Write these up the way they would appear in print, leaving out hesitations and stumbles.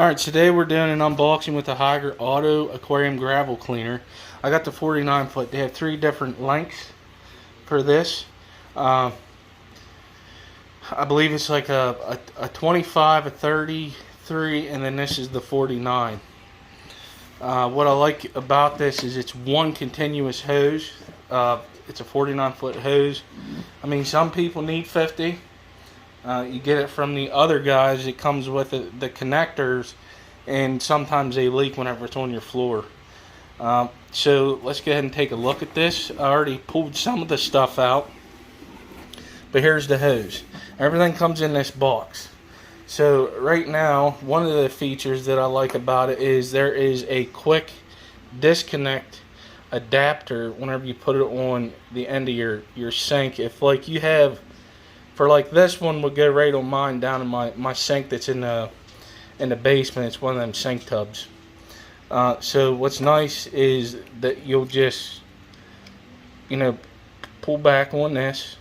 Alright, today we're doing an unboxing with the Hygger Auto Aquarium Gravel Cleaner. I got the 49 foot. They have 3 different lengths for this. I believe it's like a 25, a 33, and then this is the 49. What I like about this is it's one continuous hose. It's a 49 foot hose. I mean, some people need 50. You get it from the other guys. It comes with the connectors, and sometimes they leak whenever it's on your floor. So let's go ahead and take a look at this. I already pulled some of the stuff out, but here's the hose. Everything comes in this box. So right now, one of the features that I like about it is there is a quick disconnect adapter whenever you put it on the end of your sink. If like you have, for like this one would go right on mine down in my sink that's in the basement. It's one of them sink tubs. So what's nice is that you'll just, pull back on this,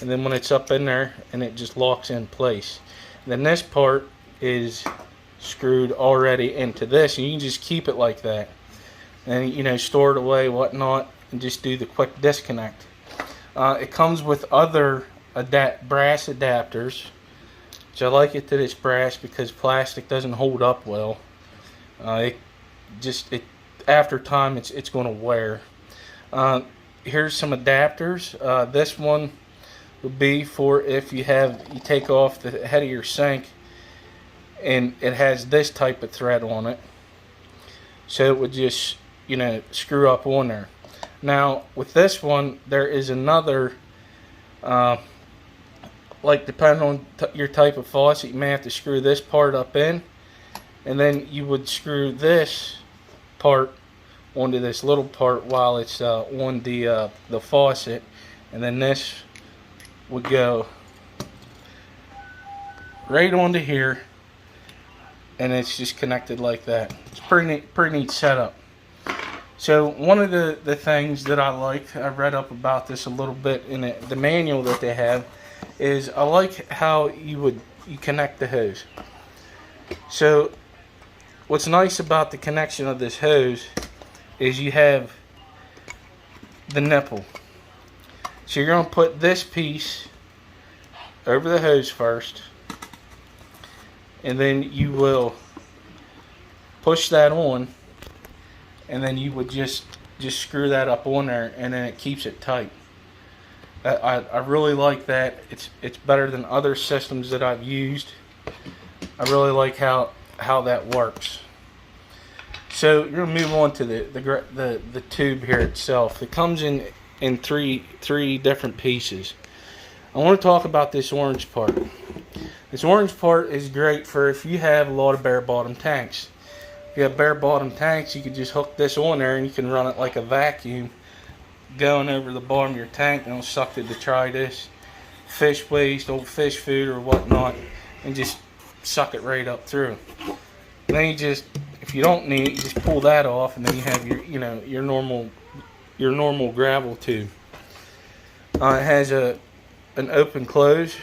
and then when it's up in there, and it just locks in place. And then this part is screwed already into this, and you can just keep it like that, and store it away, whatnot, and just do the quick disconnect. It comes with other brass adapters, which I like it that it's brass because plastic doesn't hold up well. After time it's going to wear. Here's some adapters. This one would be for if you take off the head of your sink and it has this type of thread on it, so it would just screw up on there. Now with this one there is another, like depending on your type of faucet, you may have to screw this part up in, and then you would screw this part onto this little part while it's on the faucet, and then this would go right onto here, and it's just connected like that. It's pretty neat setup. So one of the things that I like, I read up about this a little bit in the manual that they have, is I like how you connect the hose. So what's nice about the connection of this hose is you have the nipple. So you're going to put this piece over the hose first, and then you will push that on, and then you would just screw that up on there, and then it keeps it tight. I really like that. It's better than other systems that I've used. I really like how that works. So you're gonna move on to the tube here itself. It comes in three different pieces. I want to talk about this orange part. This orange part is great for if you have a lot of bare bottom tanks. If you have bare bottom tanks, you can just hook this on there and you can run it like a vacuum going over the bottom of your tank, and it'll suck the detritus, fish waste, old fish food or whatnot, and just suck it right up through. And then if you don't need it, you just pull that off, and then you have your normal gravel tube. It has an open close.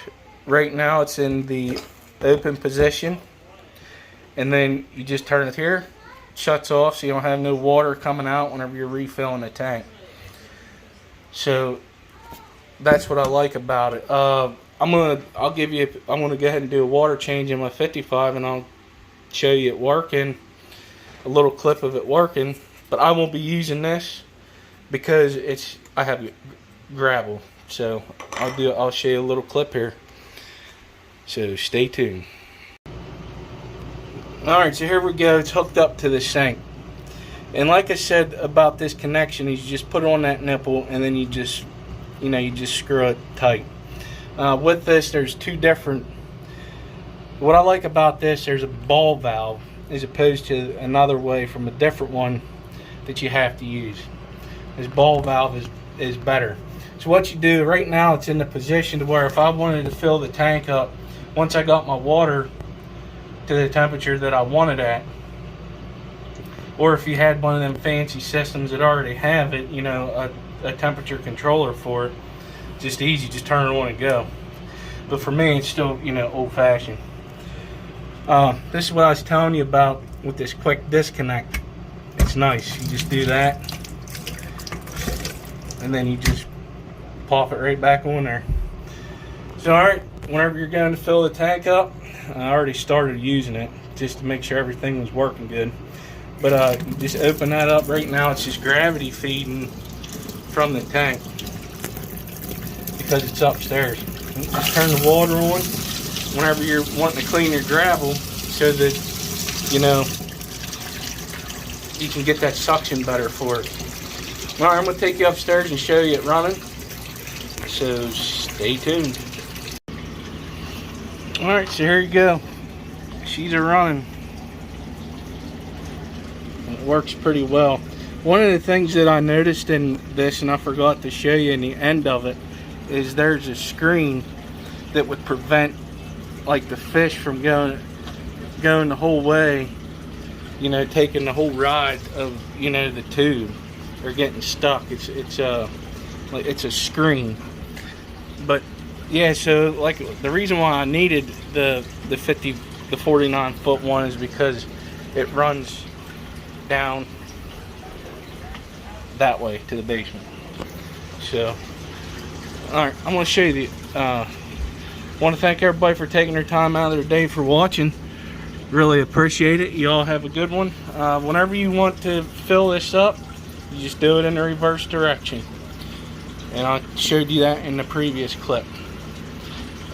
Right now it's in the open position, and then you just turn it here, it shuts off, so you don't have no water coming out whenever you're refilling the tank. So that's what I like about it. I'm gonna go ahead and do a water change in my 55, and I'll show you it working, a little clip of it working. But I won't be using this because I have gravel. So I'll show you a little clip here. So stay tuned. Alright, so here we go. It's hooked up to the sink. And like I said about this connection, you just put it on that nipple, and then you just screw it tight. With this, there's two different. What I like about this, there's a ball valve as opposed to another way from a different one that you have to use. This ball valve is better. So what you do right now, it's in the position to where if I wanted to fill the tank up, once I got my water to the temperature that I wanted at, or if you had one of them fancy systems that already have it, a temperature controller for it, just easy, just turn it on and go. But for me, it's still, old-fashioned. This is what I was telling you about with this quick disconnect. It's nice. You just do that, and then you just pop it right back on there. So alright, whenever you're going to fill the tank up, I already started using it just to make sure everything was working good. But you just open that up. Right now it's just gravity feeding from the tank because it's upstairs. Just turn the water on whenever you're wanting to clean your gravel so that, you know, you can get that suction better for it. Alright, I'm going to take you upstairs and show you it running. So stay tuned. Alright, so here you go. She's a running. It works pretty well. One of the things that I noticed in this, and I forgot to show you in the end of it, is there's a screen that would prevent like the fish from going the whole way, you know, taking the whole ride of, you know, the tube or getting stuck. It's a screen. But yeah, so like the reason why I needed the 49 foot one is because it runs down that way to the basement. So alright, I'm going to show you the want to thank everybody for taking their time out of their day for watching. Really appreciate it. You all have a good one. Whenever you want to fill this up, you just do it in the reverse direction, and I showed you that in the previous clip.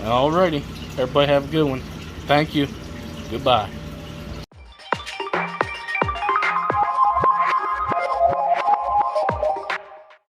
Alrighty, everybody have a good one. Thank you. Goodbye.